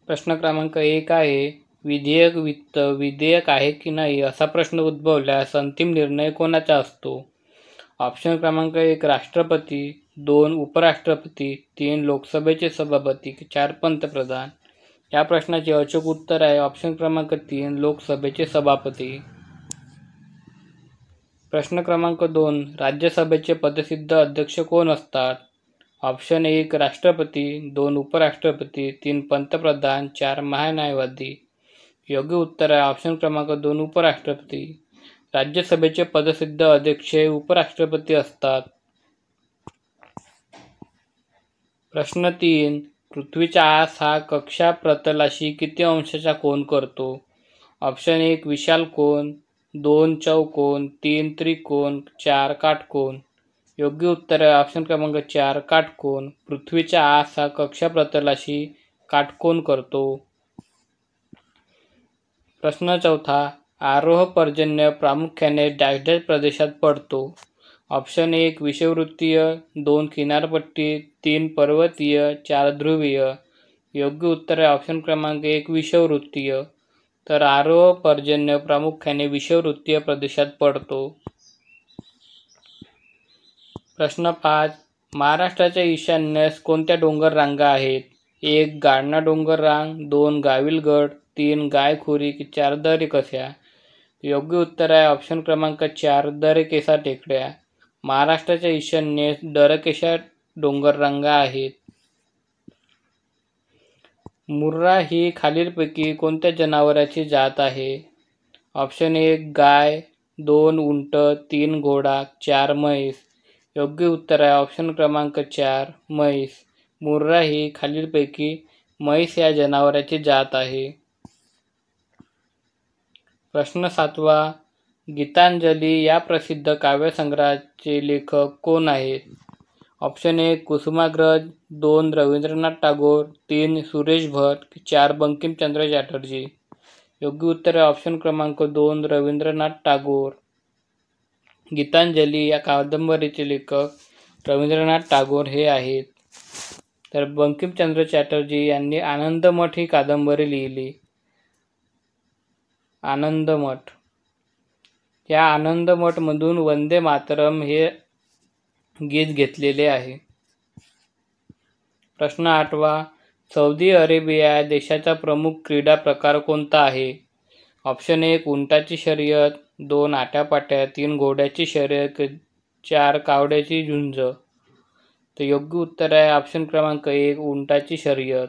प्रश्न क्रमांक 1 आहे, विधेयक वित्त विधेयक आहे की नाही असा प्रश्न उद्भवल्यास अंतिम निर्णय कोणाचा असतो? ऑप्शन क्रमांक 1 राष्ट्रपती, 2 उपराष्ट्रपती, 3 लोकसभेचे सभापती, 4 पंतप्रधान. या प्रश्नाचे अचूक उत्तर आहे ऑप्शन क्रमांक 3 लोकसभेचे सभापती. प्रश्न क्रमांक 2 राज्यसभेचे पदसिद्ध अध्यक्ष कोण असतात? ऑप्शन 1 राष्ट्रपती, 2 उपराष्ट्रपती, 3 पंतप्रधान, 4 महान्यायवादी. योग्य उत्तर आहे ऑप्शन क्रमांक 2 उपराष्ट्रपती. राज्यसभेचे पदसिद्ध अध्यक्ष हे उपराष्ट्रपती असतात. प्रश्न 3 पृथ्वीचा आस हा कक्षा प्रतलाशी किती अंशाचा कोन करतो? ऑप्शन 1 विशाल कोन, 2 चौकोन, 3 त्रिकोण, 4 काटकोन. योग्य उत्तर आहे ऑप्शन क्रमांक 4 काटकोन. पृथ्वीचा आस हा कक्षा प्रतलाशी काटकोन करतो. प्रश्न 4 आरोह पर्जन्य प्रामुख्याने डॅश डॅश प्रदेशात पडतो? ऑप्शन 1 विषुववृत्तीय, 2 किनारपट्टी, 3 पर्वतीय, 4 ध्रुवीय. योग्य उत्तर आहे ऑप्शन क्रमांक 1 विषुववृत्तीय. तर आरोह पर्जन्य प्रामुख्याने विषुववृत्तीय प्रदेशात पडतो. प्रश्न 5 महाराष्ट्राच्या ईशान्येस कोणत्या डोंगर रांगा आहेत? 1 गाढना डोंगर रांग, 2 गाविलगड, 3 गायखुरी, 4 दरेकसा. योग्य उत्तर आहे ऑप्शन क्रमांक 4 दरेकसा टेकड्या. महाराष्ट्राच्या ईशान्येस दरेकसा डोंगर रांगा आहेत. मुर्रा ही खालीलपैकी कोणत्या जनावराची जात आहे? ऑप्शन 1 गाय, 2 उंट, 3 घोडा, 4 म्हैस. योग्य उत्तर आहे ऑप्शन क्रमांक 4 म्हैस. मुर्रा ही खालीलपैकी म्हैस या जनावराची जात आहे. प्रश्न 7 गीतांजली या प्रसिद्ध काव्यसंग्रहाचे लेखक कोण आहेत? ऑप्शन 1 कुसुमाग्रज, 2 रवींद्रनाथ टागोर, 3 सुरेश भट, 4 बंकिमचंद्र चॅटर्जी. योग्य उत्तर आहे ऑप्शन क्रमांक 2 रवींद्रनाथ टागोर. गीतांजली या कादंबरीचे लेखक रवींद्रनाथ टागोर हे आहेत. तर बंकिमचंद्र चॅटर्जी यांनी आनंदमठ ही कादंबरी लिहिली. आनंदमठ. या आनंदमठमधून वंदे मातरम हे गीत घेतलेले आहे. प्रश्न 8 सौदी अरेबिया या देशाचा प्रमुख क्रीडा प्रकार कोणता आहे? ऑप्शन 1 उंटाची शर्यत, 2 आट्यापाट्या, 3 घोड्याची शर्यत, 4 कावड्याची झुंज. तर योग्य उत्तर आहे ऑप्शन क्रमांक 1 उंटाची शर्यत.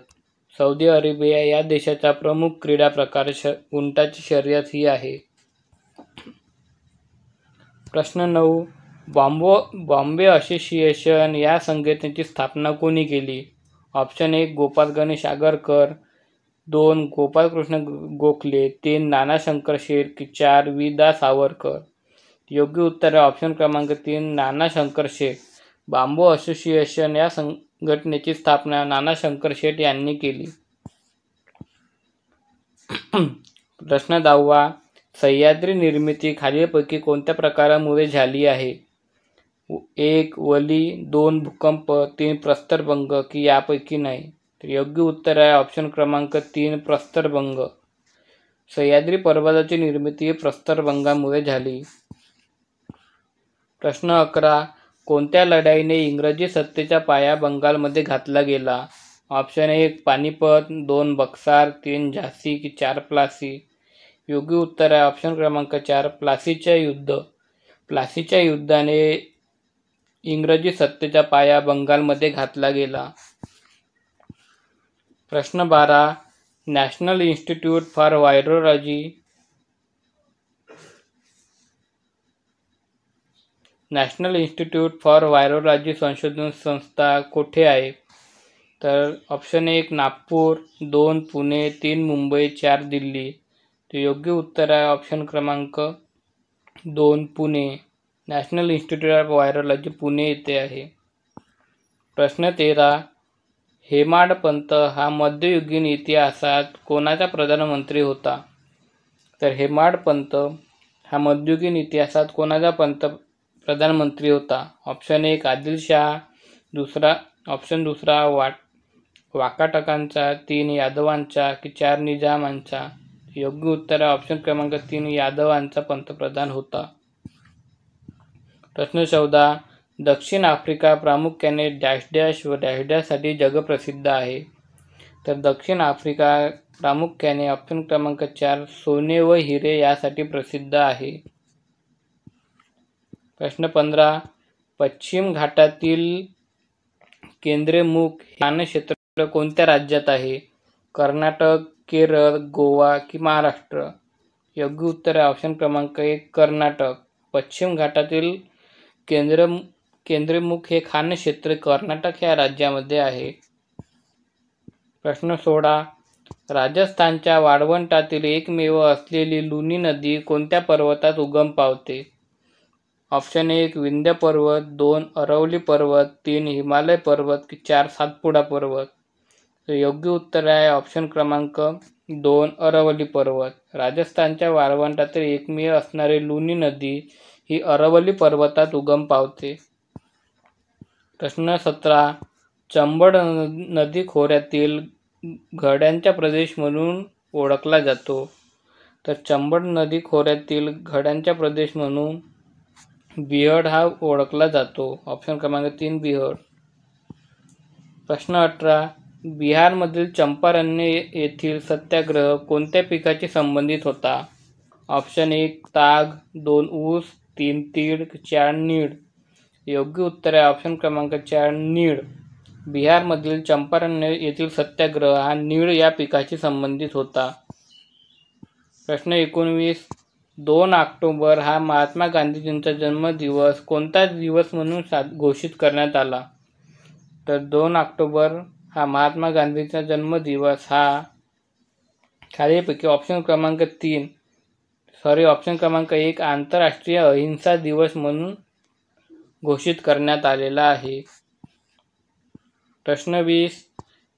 सौदी अरेबिया या देशाचा प्रमुख क्रीडा प्रकार उंटाची शर्यत ही आहे. प्रश्न 9 बॉम्बे असोसिएशन या संघटनेची स्थापना कोणी केली? ऑप्शन 1 गोपाल गणेश आगरकर, 2 गोपालकृष्ण गोखले, 3 नानाशंकर शेठ, 4 वि. दा. सावरकर. योग्य उत्तर आहे ऑप्शन क्रमांक 3 नानाशंकर शेठ. बांबू असोसिएशन या संघटनेची स्थापना नानाशंकर शेठ यांनी केली. प्रश्न 10 सह्याद्री निर्मिती खालीलपैकी कोणत्या प्रकारामुळे झाली आहे? 1 वली, 2 भूकंप, 3 प्रस्तरभंग की यापैकी नाही. तर योग्य उत्तर आहे ऑप्शन क्रमांक 3 प्रस्तरभंग. सह्याद्री पर्वताची निर्मिती प्रस्तरभंगामुळे झाली. प्रश्न 11 कोणत्या लढाईने इंग्रजी सत्तेचा पाया बंगालमध्ये घातला गेला? ऑप्शन 1 पानिपत, 2 बक्सार, 3 झाशी की 4 प्लासी. योग्य उत्तर आहे ऑप्शन क्रमांक 4 प्लासीच्या युद्ध. प्लासीच्या युद्धाने इंग्रजी सत्तेचा पाया बंगालमध्ये घातला गेला. प्रश्न 12 national institute for virology national institute for virology संशोधन संस्था कोठे आहे? तर ऑप्शन 1 नागपूर, 2 पुणे, 3 मुंबई, 4 दिल्ली. तर योग्य उत्तर आहे ऑप्शन क्रमांक 2 Pune. National institute of virology Pune येथे आहे. प्रश्न 13 हेमाडपंत हा मध्ययुगीन इतिहासात कोणाचा प्रधानमंत्री होता? तर हेमाडपंत हा मध्ययुगीन इतिहासात कोणाचा प्रधानमंत्री होता? ऑप्शन 1 आदिलशाह, ऑप्शन 2 वाकाटकांचा, 3 यादवांचा की 4 निजामांचा? योग्य उत्तर आहे ऑप्शन क्रमांक 3 यादवांचा पंतप्रधान होता. प्रश्न 14. दक्षिण आफ्रिका प्रामुख्याने डॅश डॅश व डॅश डॅशसाठी जगप्रसिद्ध आहे. तर दक्षिण आफ्रिका प्रामुख्याने ऑप्शन क्रमांक 4 सोने व हिरे यासाठी प्रसिद्ध आहे. प्रश्न 15. पश्चिम घाटातील केंद्रमुख हे क्षेत्र कोणत्या राज्यात आहे? कर्नाटक, केरळ, गोवा की महाराष्ट्र? योग्य उत्तर आहे ऑप्शन क्रमांक 1 कर्नाटक. पश्चिम घाटातील केंद्रमुख हे क्षेत्र कर्नाटक या राज्यामध्ये आहे. प्रश्न 16. राजस्थानच्या वाळवंटातील एकमेव असलेली लुनी नदी कोणत्या पर्वतात उगम पावते? ऑप्शन 1 विंध्य पर्वत, 2 अरवली पर्वत, 3 हिमालय पर्वत की 4 सातपुडा पर्वत? तर योग्य उत्तर आहे ऑप्शन क्रमांक 2 अरवली पर्वत. राजस्थानच्या वाळवंटातील एकमेव असणारी लुनी नदी ही अरवली पर्वतात उगम पावते. प्रश्न 17. चंबळ नदी खोऱ्यातील घड्यांचा प्रदेश म्हणून ओळखला जातो. तर चंबळ नदी खोऱ्यातील घड्यांचा प्रदेश म्हणून बिहड हा ओळखला जातो. ऑप्शन क्रमांक 3 बिहड. प्रश्न 18. बिहारमधील चंपारण्य येथील सत्याग्रह कोणत्या पिकाशी संबंधित होता? ऑप्शन 1 ताग, 2 ऊस, 3 तीळ, 4 नीळ? योग्य उत्तर आहे ऑप्शन क्रमांक 4 नीळ. बिहारमधील चंपारण्य येथील सत्याग्रह हा नीळ या पिकाशी संबंधित होता. प्रश्न 19. 2 ऑक्टोबर हा महात्मा गांधीजींचा जन्मदिवस कोणता दिवस म्हणून घोषित करण्यात आला? तर 2 ऑक्टोबर हा महात्मा गांधींचा जन्मदिवस हा खालीलपैकी ऑप्शन क्रमांक 1 आंतरराष्ट्रीय अहिंसा दिवस म्हणून घोषित करण्यात आलेला आहे. प्रश्न 20.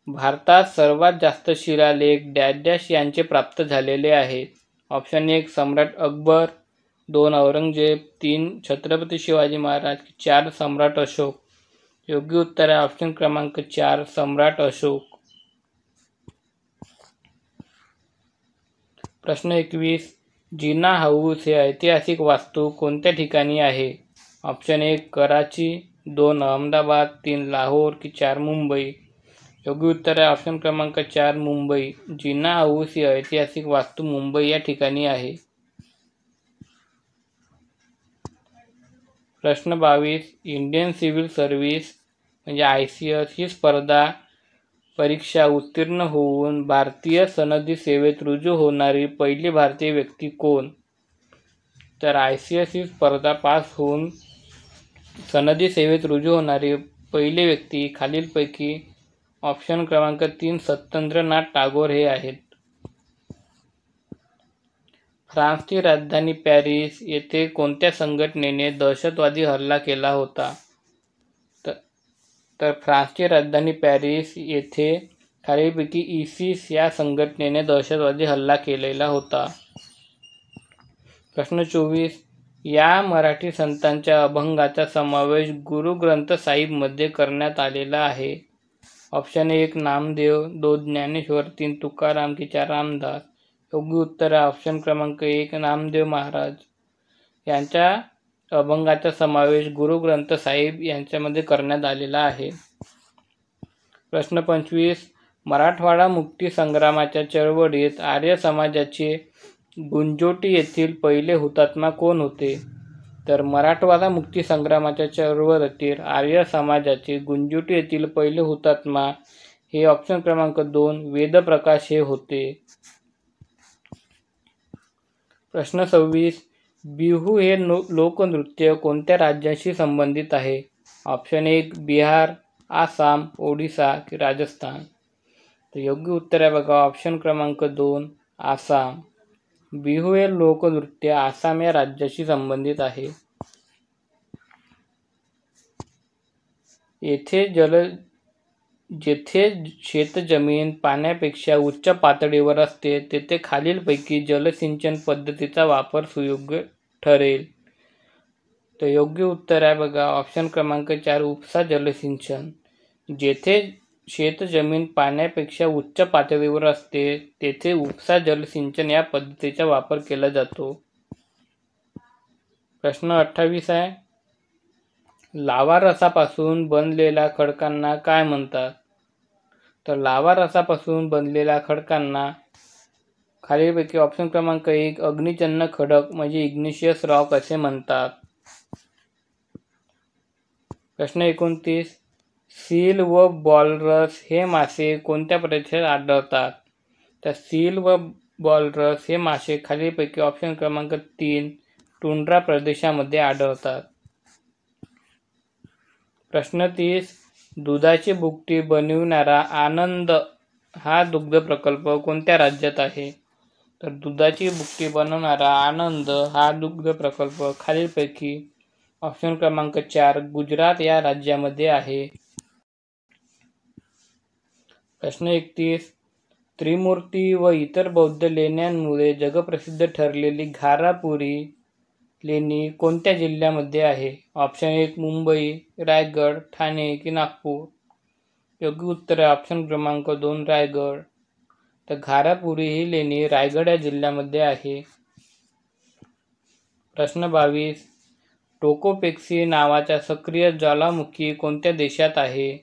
भारतात सर्वात जास्त शिलालेख डॅश डॅश यांचे प्राप्त झालेले आहेत. ऑप्शन 1 सम्राट अकबर, 2 औरंगजेब, 3 छत्रपती शिवाजी महाराज, 4 सम्राट अशोक? योग्य उत्तर आहे ऑप्शन क्रमांक 4 सम्राट अशोक. प्रश्न 21. जिना हाऊस हे ऐतिहासिक वास्तू कोणत्या ठिकाणी आहे? ऑप्शन 1 कराची, 2 अहमदाबाद, 3 लाहोर की 4 मुंबई? योग्य उत्तर आहे ऑप्शन क्रमांक 4 मुंबई. जिना हाऊस ही ऐतिहासिक वास्तू मुंबई या ठिकाणी आहे. प्रश्न 22. इंडियन सिव्हिल सर्व्हिस म्हणजे ICS ही परीक्षा उत्तीर्ण होऊन भारतीय सनदी सेवेत रुजू होणारी पहिली भारतीय व्यक्ती कोण? तर ICS ही स्पर्धा पास होऊन सनदी सेवेत रुजू होणारी पहिली व्यक्ती खालीलपैकी ऑप्शन क्रमांक 3 सत्येंद्रनाथ टागोर हे आहेत. फ्रान्सची राजधानी पॅरिस येथे कोणत्या संघटनेने दहशतवादी हल्ला केला होता? तर फ्रान्सची राजधानी पॅरिस येथे खालीलपैकी ISIS या संघटनेने दहशतवादी हल्ला केलेला होता. प्रश्न 24. या मराठी संतांच्या अभंगाचा समावेश गुरु ग्रंथ साहिबमध्ये करण्यात आलेला आहे. ऑप्शन 1 नामदेव, 2 ज्ञानेश्वर, 3 तुकाराम की 4 रामदास? योग्य उत्तर आहे ऑप्शन क्रमांक 1 नामदेव महाराज यांच्या अभंगाचा समावेश गुरु ग्रंथ साहिब यांच्यामध्ये करण्यात आलेला आहे. प्रश्न 25. मराठवाडा मुक्ती संग्रामाच्या चळवळीत आर्य समाजाचे गुंजोटी येथील पहिले हुतात्मा कोण होते? तर मराठवाडा मुक्ती संग्रामाच्या चळवळीतील आर्य समाजाचे गुंजोटी येथील पहिले हुतात्मा हे ऑप्शन क्रमांक 2 वेदप्रकाश हे होते. प्रश्न 26. बिहू हे लोकनृत्य कोणत्या राज्याशी संबंधित आहे? ऑप्शन 1 बिहार, आसाम, ओडिसा की राजस्थान? तर योग्य उत्तर आहे बघा ऑप्शन क्रमांक 2 आसाम. बिहू हे लोकनृत्य आसाम या राज्याशी संबंधित आहे. जेथे शेतजमीन पाण्यापेक्षा उच्च पातळीवर असते तेथे खालीलपैकी जलसिंचन पद्धतीचा वापर सुयोग्य ठरेल. तर योग्य उत्तर आहे बघा ऑप्शन क्रमांक 4 उपसा जलसिंचन. जेथे शेतजमीन पाण्यापेक्षा उच्च पातळीवर असते तेथे उपसा जलसिंचन या पद्धतीचा वापर केला जातो. प्रश्न 28 आहे, लावा रसापासून बनलेल्या खडकांना काय म्हणतात? तर लावा रसापासून बनलेल्या खडकांना खालीलपैकी ऑप्शन क्रमांक 1 अग्निजन्य खडक म्हणजे इग्निशियस रॉक असे म्हणतात. प्रश्न 29, सील व वॉलरस हे मासे कोणत्या प्रदेशात आढळतात? तर सील व वॉलरस हे मासे खालीलपैकी ऑप्शन क्रमांक 3 टुंड्रा प्रदेशामध्ये आढळतात. प्रश्न 30, दुधाची भुकटी बनविणारा आनंद हा दुग्ध प्रकल्प कोणत्या राज्यात आहे? तर दुधाची भुकटी बनवणारा आनंद हा दुग्ध प्रकल्प खालीलपैकी ऑप्शन क्रमांक 4 गुजरात या राज्यामध्ये आहे. प्रश्न 31, त्रिमूर्ती व इतर बौद्ध लेण्यांमुळे जगप्रसिद्ध ठरलेली घारापुरी लेणी कोणत्या जिल्ह्यामध्ये आहे? ऑप्शन 1 मुंबई, रायगड, ठाणे की नागपूर? योग्य उत्तर आहे ऑप्शन क्रमांक 2 रायगड. तर घारापुरी ही लेणी रायगड या जिल्ह्यामध्ये आहे. प्रश्न 22, टोकोपेक्सी नावाचा सक्रिय ज्वालामुखी कोणत्या देशात आहे?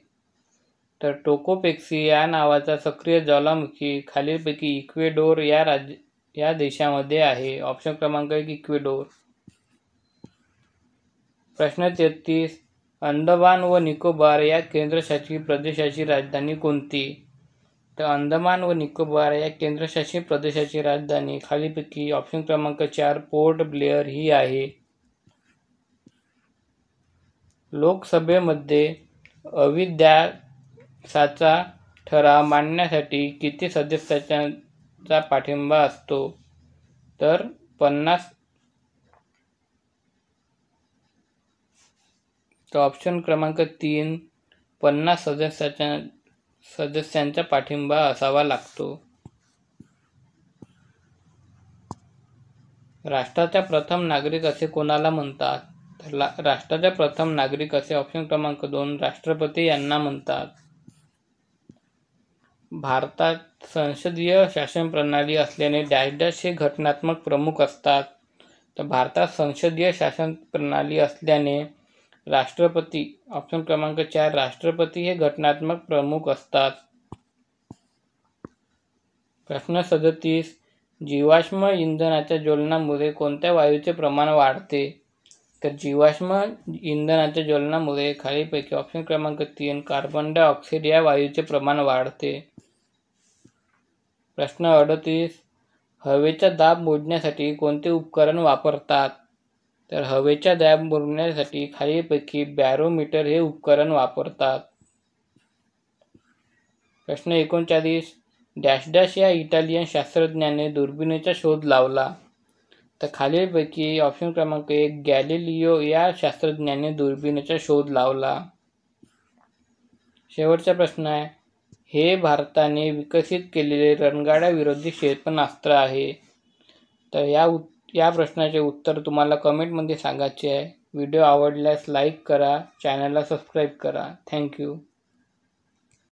तर टोकोपेक्सी या नावाचा सक्रिय ज्वालामुखी खालीलपैकी इक्वेडोर या देशामध्ये आहे. ऑप्शन क्रमांक 1 इक्वेडोर. प्रश्न 33, अंदमान व निकोबार या केंद्रशासित प्रदेशाची राजधानी कोणती? तर अंदमान व निकोबार या केंद्रशासित प्रदेशाची राजधानी खालीलपैकी ऑप्शन क्रमांक 4 पोर्ट ब्लेअर ही आहे. लोकसभेमध्ये अविश्वासाचा ठराव मांडण्यासाठी किती सदस्यांचा पाठिंबा असतो? तर 50. तर ऑप्शन क्रमांक 3 50 सदस्यांचा पाठिंबा असावा लागतो. राष्ट्राचा प्रथम नागरिक असे कोणाला म्हणतात? तर राष्ट्राचा प्रथम नागरिक असे ऑप्शन क्रमांक 2 राष्ट्रपती यांना म्हणतात. भारतात संसदीय शासन प्रणाली असल्याने डॅश डॅश हे घटनात्मक प्रमुख असतात. तर भारतात संसदीय शासन प्रणाली असल्याने राष्ट्रपती ऑप्शन क्रमांक 4 राष्ट्रपती हे घटनात्मक प्रमुख असतात. प्रश्न 37, जीवाश्म इंधनाच्या ज्वलनामुळे कोणत्या वायूचे प्रमाण वाढते? तर जीवाश्म इंधनाच्या ज्वलनामुळे खालीलपैकी ऑप्शन क्रमांक 3 कार्बन डायऑक्साईड या वायूचे प्रमाण वाढते. प्रश्न 38, हवेचा दाब मोजण्यासाठी कोणते उपकरण वापरतात? तर हवेचा दाब मोजण्यासाठी खालीलपैकी बॅरोमीटर हे उपकरण वापरतात. प्रश्न 39, डॅश डॅश या इटालियन शास्त्रज्ञाने दुर्बिणीचा शोध लावला. तर खालीलपैकी ऑप्शन क्रमांक 1 गॅलिलिओ या शास्त्रज्ञाने दुर्बिणीचा शोध लावला. शेवटचा प्रश्न आहे, हे भारताने विकसित केलेले रणगाड्याविरोधी क्षेपणास्त्र आहे. तर या प्रश्नाचे उत्तर तुम्हाला कमेंटमध्ये सांगायचे आहे. व्हिडिओ आवडल्यास लाईक करा, चॅनलला सबस्क्राईब करा. थँक्यू.